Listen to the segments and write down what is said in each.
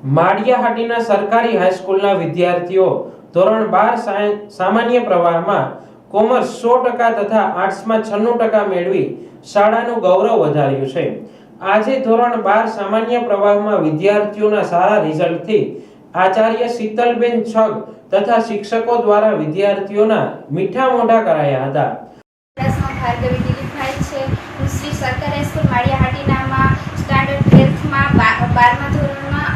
માળિયાહાટીના સરકારી હાઈસ્કૂલના વિદ્યાર્થીઓ ધોરણ 12 સામાન્ય પ્રવાહમાં કોમર્સ 100% તથા આર્ટ્સમાં 96% મેળવી શાળાનું ગૌરવ વધાર્યું છે। આજે ધોરણ 12 સામાન્ય પ્રવાહમાં વિદ્યાર્થીઓના સારા રિઝલ્ટથી આચાર્ય શીતલબેન છગ તથા શિક્ષકો દ્વારા વિદ્યાર્થીઓના મીઠા મોઢા કરાયા હતા। ભાર્ગવી દિલીપભાઈ છે। હું શ્રી સરકારી હાઈસ્કૂલ માળિયાહાટીનામાં સ્ટાન્ડર્ડ 12th માં 12મા ધોરણમાં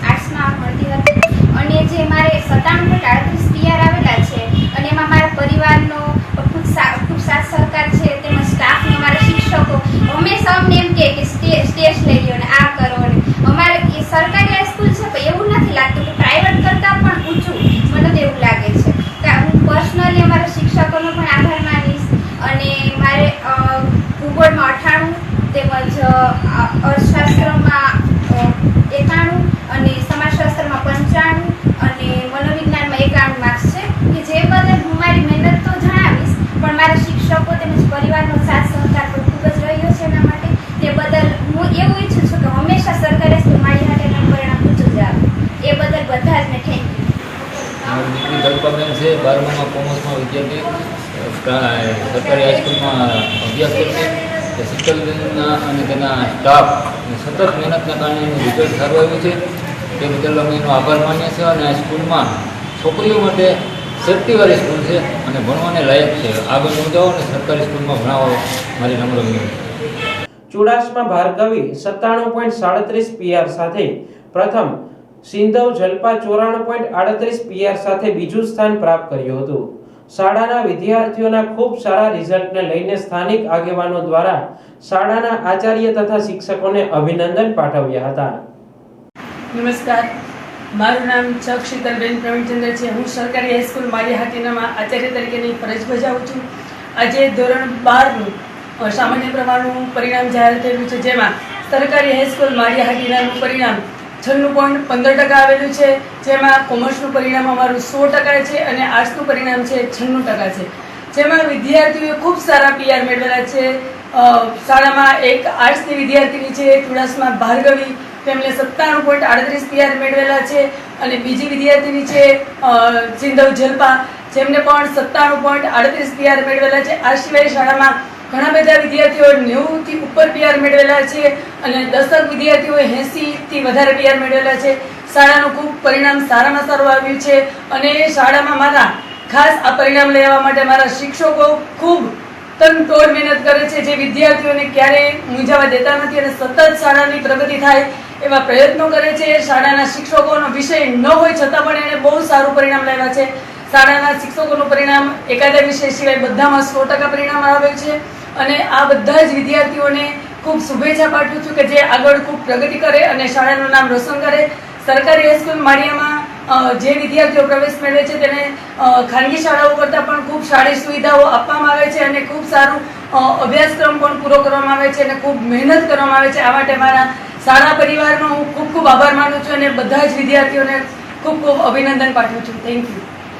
આર્ટ્સમાં ભણતી હતી અને જે મારે 97.38 PR આવેલા છે અને એમાં મારા પરિવારનો ખૂબ સાથ સહકાર છે, તેમજ સ્ટાફનો મારા શિક્ષકો હંમેશા અમને એમ કહે કે સ્ટેજ લઈ લો ને આ કરો ને અમારે એ સરકારી હાઈસ્કૂલ છે પણ એવું નથી લાગતું કે પ્રાઇવેટ કરતાં પણ ઊંચું, મને તો એવું લાગે છે કે હું પર્સનલી અમારા શિક્ષકોનો પણ આભાર માનીશ અને મારે ભૂગોળમાં 98 તેમજ અર્થશાસ્ત્રમાં 91 અને સમાજશાસ્ત્રમાં 95 અને મનોવિજ્ઞાનમાં 91 માર્ક્સ છે કે જે બદલ હું મારી મહેનત તો જણાવીશ પણ મારા શિક્ષકો તેમજ પરિવારનો સાથ સહકાર પણ ખૂબ જ રહ્યો છે એના માટે તે બદલ હું એવું ઈચ્છું છું કે હંમેશા સરકારી સ્કૂલ માળિયાહાટીનું પરિણામ ઊંચું જ આવે, એ બદલ બધા જ ને થેન્ક યુ। દીકરી દલપાબેન છે, 12માં કોમર્સમાં વિદ્યાર્થી સરકારી હાઈસ્કૂલમાં અભ્યાસ કરતી। શીતલબેનના અને તેના સ્ટાફ સતત મહેનતના કારણે એનું રિઝલ્ટ સારું આવ્યું છે, તે બદલ અમે એનો આભાર માનીએ છીએ। અને આ સ્કૂલમાં છોકરીઓ માટે સેફ્ટીવાળી સ્કૂલ છે અને ભણવાને લાયક છે। આગળ વધો અને સરકારી સ્કૂલમાં ભણાવો મારી નમ્ર વિનંતી। ચુડાસમા ભાર્ગવી 97.37 PR સાથે પ્રથમ, સિંધવ જલપા 94.38 PR સાથે બીજું સ્થાન પ્રાપ્ત કર્યું હતું। શાળાના વિદ્યાર્થીઓના ખૂબ સારા રિઝલ્ટને લઈને સ્થાનિક આગેવાનો દ્વારા શાળાના આચાર્ય તથા શિક્ષકોને અભિનંદન પાઠવ્યા હતા। નમસ્કાર, મારું નામ છગ શીતલબેન પ્રવીણચંદ્ર છે। હું સરકારી હાઈસ્કૂલ માળિયાહાટીનામાં આચાર્ય તરીકેની ફરજ બજાવું છું। આજે ધોરણ 12નું સામાન્ય પ્રવાહનું પરિણામ જાહેર થયેલું છે, જેમાં સરકારી હાઈસ્કૂલ માળિયાહાટીનાનું પરિણામ 96.15% આવેલું છે, જેમાં કોમર્સનું પરિણામ અમારું 100% છે અને આર્ટ્સનું પરિણામ છે 96% છે, જેમાં વિદ્યાર્થીઓએ ખૂબ સારા PR મેળવેલા છે। શાળામાં એક આર્ટ્સની વિદ્યાર્થીની છે ચુડાસમા ભાર્ગવી, તેમણે 97.38 PR મેળવેલા છે અને બીજી વિદ્યાર્થીની છે સિંધવ જલપા, જેમને પણ 97.38 PR મેળવેલા છે। આ સિવાય શાળામાં ઘણા બધા વિદ્યાર્થીઓ 90થી ઉપર PR મેળવેલા છે અને 10 વિદ્યાર્થીઓએ 80થી વધારે PR મેળવેલા છે। શાળાનું ખૂબ પરિણામ સારામાં સારું આવ્યું છે અને શાળામાં મારા ખાસ આ પરિણામ લઈ આવવા માટે મારા શિક્ષકો ખૂબ તનતોડ મહેનત કરે છે, જે વિદ્યાર્થીઓને ક્યારેય મૂંઝાવા દેતા નથી અને સતત શાળાની પ્રગતિ થાય એવા પ્રયત્નો કરે છે। શાળાના શિક્ષકોનો વિષય ન હોય છતાં પણ એને બહુ સારું પરિણામ લાવ્યા છે। શાળાના શિક્ષકોનું પરિણામ એકાદા વિષય સિવાય બધામાં 100% પરિણામ આવે છે અને આ બધા જ વિદ્યાર્થીઓને ખૂબ શુભેચ્છા પાઠવું છું કે જે આગળ ખૂબ પ્રગતિ કરે અને શાળાનું નામ રોશન કરે। સરકારી હાઈસ્કૂલ માળિયામાં જે વિદ્યાર્થીઓ પ્રવેશ મેળવે છે તેને ખાનગી શાળાઓ કરતાં પણ ખૂબ સારી સુવિધાઓ આપવામાં આવે છે અને ખૂબ સારું અભ્યાસક્રમ પણ પૂરો કરવામાં આવે છે અને ખૂબ મહેનત કરવામાં આવે છે। આ માટે મારા શાળા પરિવારનો હું ખૂબ આભાર માનું છું અને બધા જ વિદ્યાર્થીઓને ખૂબ અભિનંદન પાઠવું છું। Thank you.